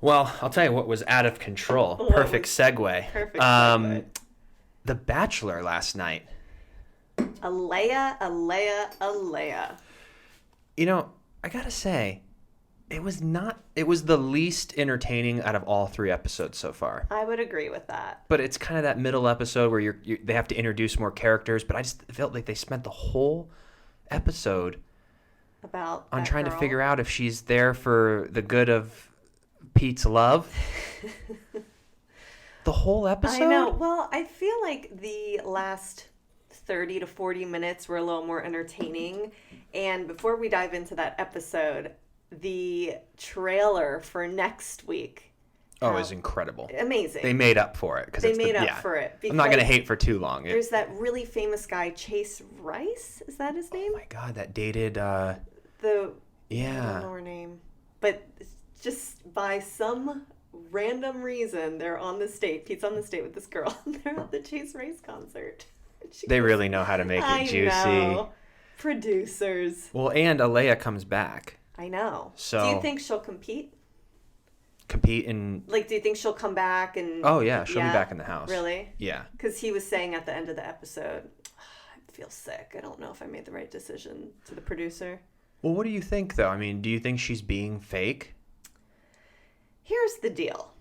Well, I'll tell you what was out of control. Perfect segue. Perfect segue. The Bachelor last night. Alayah. You know, I gotta say, it was the least entertaining out of all 3 episodes so far. I would agree with that. But it's kind of that middle episode where they have to introduce more characters, but I just felt like they spent the whole episode on trying to figure out if she's there for the good of Pete's love. The whole episode? I know. Well, I feel like the last 30 to 40 minutes were a little more entertaining. And before we dive into that episode, the trailer for next week. Oh, is incredible. Amazing. They made up for it. They made up for it. I'm not going to hate for too long. There's that really famous guy, Chase Rice. Is that his name? Oh, my God. That dated... I don't know her name. But just by some random reason, they're on the state. Pete's on the state with this girl. They're at the Chase Rice concert. They really know how to make it juicy. I know. Producers. Well, and Alayah comes back. I know. So do you think she'll compete? Compete in... Like, do you think she'll come back and... Oh, yeah. She'll be back in the house. Really? Yeah. Because he was saying at the end of the episode, I feel sick. I don't know if I made the right decision, to the producer. Well, what do you think, though? I mean, do you think she's being fake? Here's the deal.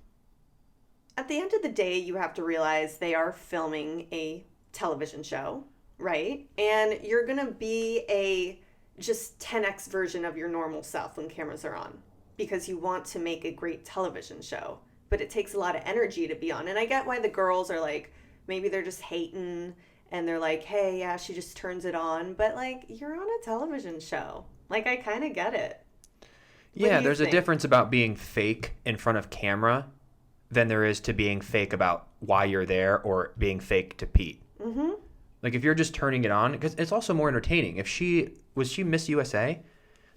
At the end of the day, you have to realize they are filming a television show, right? And you're going to be a just 10x version of your normal self when cameras are on because you want to make a great television show. But it takes a lot of energy to be on. And I get why the girls are like, maybe they're just hating and they're like, hey, yeah, she just turns it on. But like, you're on a television show. Like, I kind of get it. Yeah, there's a difference about being fake in front of camera than there is to being fake about why you're there or being fake to Pete. Mm-hmm. Like, if you're just turning it on, because it's also more entertaining. If she Miss USA?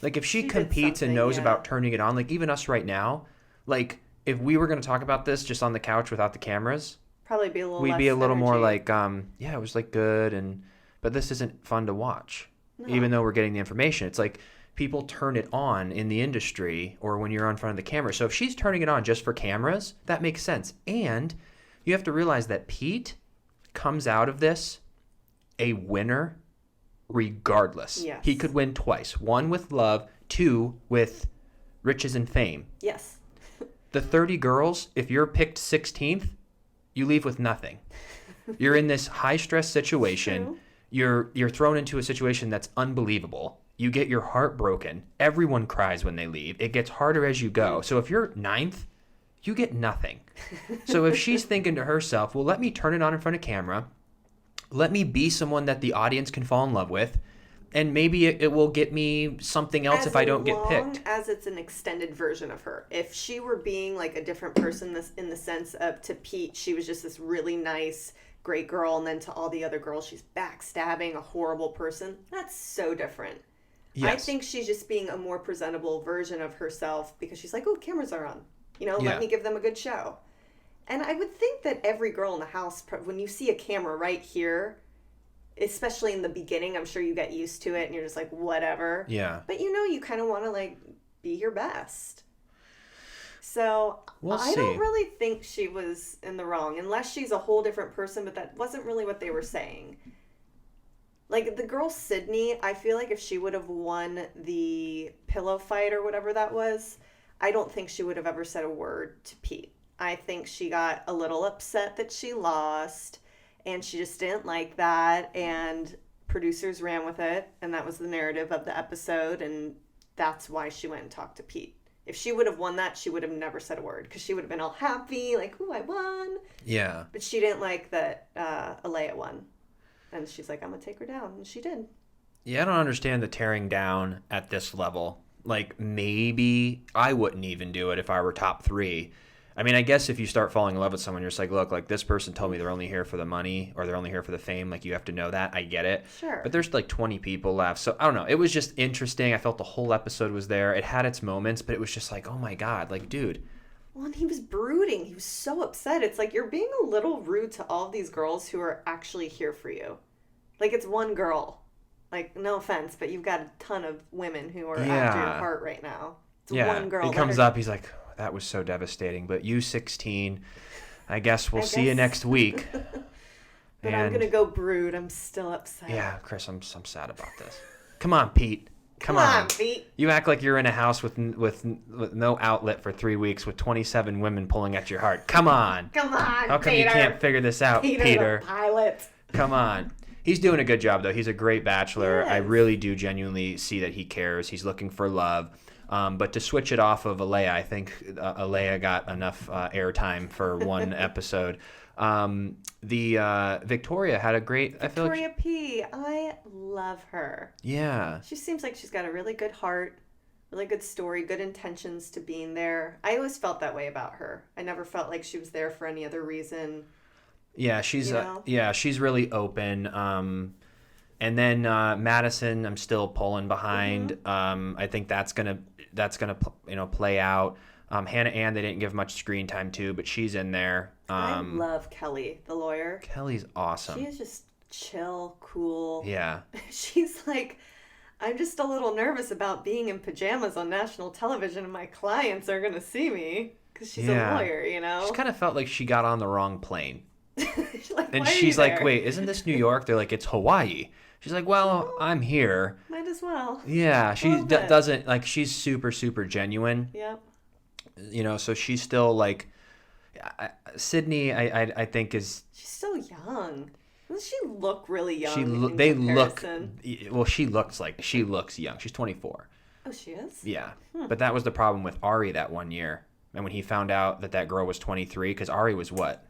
Like, if she competes and knows about turning it on, like, even us right now, like, if we were going to talk about this just on the couch without the cameras, probably be a little we'd less be a little energy. more like, yeah, it was, like, good, but this isn't fun to watch, even though we're getting the information. It's like people turn it on in the industry or when you're in front of the camera. So if she's turning it on just for cameras, that makes sense. And you have to realize that Pete comes out of this a winner regardless. Yes. He could win twice. 1 with love, 2 with riches and fame. Yes. The 30 girls, if you're picked 16th, you leave with nothing. You're in this high stress situation. You're thrown into a situation that's unbelievable. You get your heart broken. Everyone cries when they leave. It gets harder as you go. So if you're 9th, you get nothing. So if she's thinking to herself, well, let me turn it on in front of camera. Let me be someone that the audience can fall in love with. And maybe it will get me something else if I don't get picked. As it's an extended version of her. If she were being like a different person in the sense of to Pete, she was just this really nice, great girl. And then to all the other girls, she's backstabbing, a horrible person. That's so different. Yes. I think she's just being a more presentable version of herself because she's like, oh, cameras are on. Let me give them a good show. And I would think that every girl in the house, when you see a camera right here, especially in the beginning, I'm sure you get used to it and you're just like, whatever. Yeah. But you kind of want to like be your best. So I don't really think she was in the wrong unless she's a whole different person, but that wasn't really what they were saying. Like the girl Sydney, I feel like if she would have won the pillow fight or whatever that was, I don't think she would have ever said a word to Pete. I think she got a little upset that she lost and she just didn't like that and producers ran with it and that was the narrative of the episode and that's why she went and talked to Pete. If she would have won that, she would have never said a word because she would have been all happy, like, ooh, I won. Yeah. But she didn't like that Alayah won. And she's like, I'm going to take her down. And she did. Yeah, I don't understand the tearing down at this level. Like, maybe I wouldn't even do it if I were top 3. I mean, I guess if you start falling in love with someone, you're just like, look, like this person told me they're only here for the money or they're only here for the fame. Like, you have to know that. I get it. Sure. But there's like 20 people left. So I don't know. It was just interesting. I felt the whole episode was there. It had its moments, but it was just like, oh my God, like, dude. Well, and he was brooding. He was so upset. It's like you're being a little rude to all of these girls who are actually here for you. Like, it's one girl. Like, no offense, but you've got a ton of women who are after your heart right now. It's one girl. He comes up. He's like, that was so devastating. But you 16, I guess we'll see you next week. But I'm going to go brood. I'm still upset. Yeah, Chris, I'm sad about this. Come on, Pete. Come on, Pete. You act like you're in a house with no outlet for 3 weeks with 27 women pulling at your heart. Come on. Come on, How come Peter. you can't figure this out, Peter? The pilot. Come on. He's doing a good job, though. He's a great bachelor. I really do genuinely see that he cares. He's looking for love. But to switch it off of Alayah, I think Alayah got enough airtime for one episode. Victoria had a great... Victoria P. I love her. Yeah. She seems like she's got a really good heart, really good story, good intentions to being there. I always felt that way about her. I never felt like she was there for any other reason. Yeah, she's she's really open. And then Madison, I'm still pulling behind. I think that's gonna play out. Hannah Ann, they didn't give much screen time to, but she's in there. I love Kelly, the lawyer. Kelly's awesome. She is just chill, cool. Yeah. She's like, I'm just a little nervous about being in pajamas on national television and my clients are going to see me because she's a lawyer, you know? She kind of felt like she got on the wrong plane. And she's like, wait, isn't this New York? They're like, it's Hawaii. She's like, well, I'm here. Might as well. Yeah, she doesn't, like, she's super, super genuine. Yep. You know, so she's still like, Sydney, I think is... She's still young. Doesn't she look really young? She looks young. She's 24. Oh, she is? Yeah. But that was the problem with Ari that one year. And when he found out that girl was 23, because Ari was what?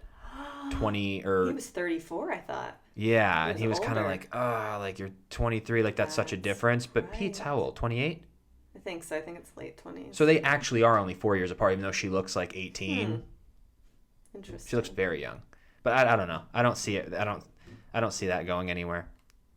20 or... He was 34, I thought. Yeah, and he was kind of like, like you're 23, like that's such a difference. But right. Pete's how old? 28? I think so. I think it's late 20s. So they actually are only 4 years apart, even though she looks like 18. Interesting. She looks very young. But I don't know. I don't see it. I don't see that going anywhere.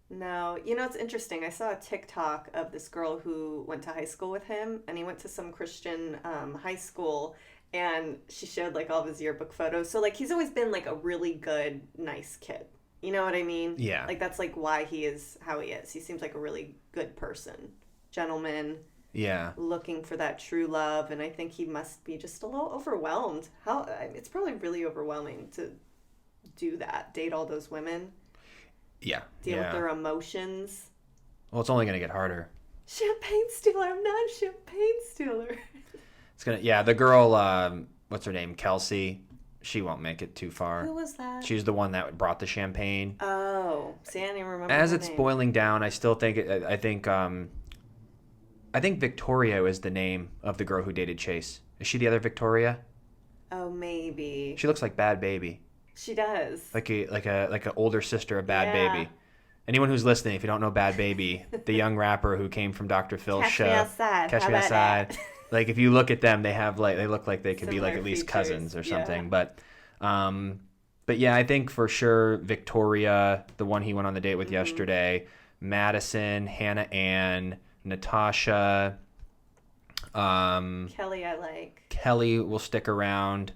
No. You know, it's interesting. I saw a TikTok of this girl who went to high school with him, and he went to some Christian high school, and she showed like all of his yearbook photos. So like he's always been like a really good, nice kid. You know what I mean? Yeah. Like that's like why he is how he is. He seems like a really good person, gentleman. Yeah. Looking for that true love, and I think he must be just a little overwhelmed. It's probably really overwhelming to do that, date all those women. Yeah. Deal with their emotions. Well, it's only going to get harder. Champagne stealer. I'm not a champagne stealer. The girl, what's her name? Kelsey. She won't make it too far. Who was that? She's the one that brought the champagne. Oh, see, I don't even remember As her it's name. boiling down, I still think I think Victoria is the name of the girl who dated Chase. Is she the other Victoria? Oh, maybe. She looks like Bad Baby. She does. Like a older sister of Bad Baby. Anyone who's listening, if you don't know Bad Baby, the young rapper who came from Dr. Phil's show. Catch Me Outside. Like if you look at them, they look like they could be Similar like at least features. cousins or something. Yeah. But yeah, I think for sure Victoria, the one he went on the date with yesterday, Madison, Hannah Ann, Natasha, Kelly, I like. Kelly will stick around.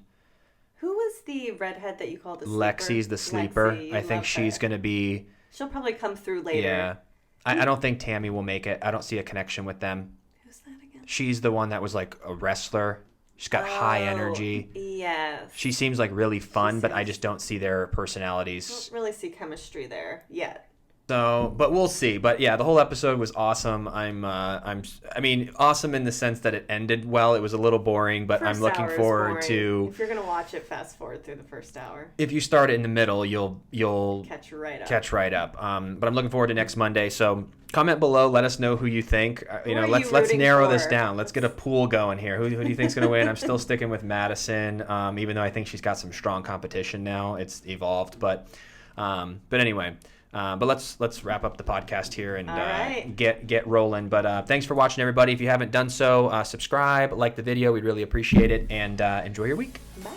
Who was the redhead that you called the sleeper? Lexi's the sleeper. Lexi, I think she's going to be... She'll probably come through later. Yeah. I don't think Tammy will make it. I don't see a connection with them. Who's that again? She's the one that was like a wrestler. She's got high energy. Yes. She seems like really fun, but I just don't see their personalities. I don't really see chemistry there yet. So, but we'll see. But yeah, the whole episode was awesome. I mean, awesome in the sense that it ended well. It was a little boring, but I'm looking forward to. If you're gonna watch it, fast forward through the first hour. If you start it in the middle, you'll catch right up. But I'm looking forward to next Monday. So comment below. Let us know who you think. Let's narrow this down. Let's get a pool going here. Who do you think's gonna win? I'm still sticking with Madison, even though I think she's got some strong competition now. It's evolved, but anyway. But let's wrap up the podcast here and get rolling. But thanks for watching, everybody. If you haven't done so, subscribe, like the video. We'd really appreciate it. And enjoy your week. Bye.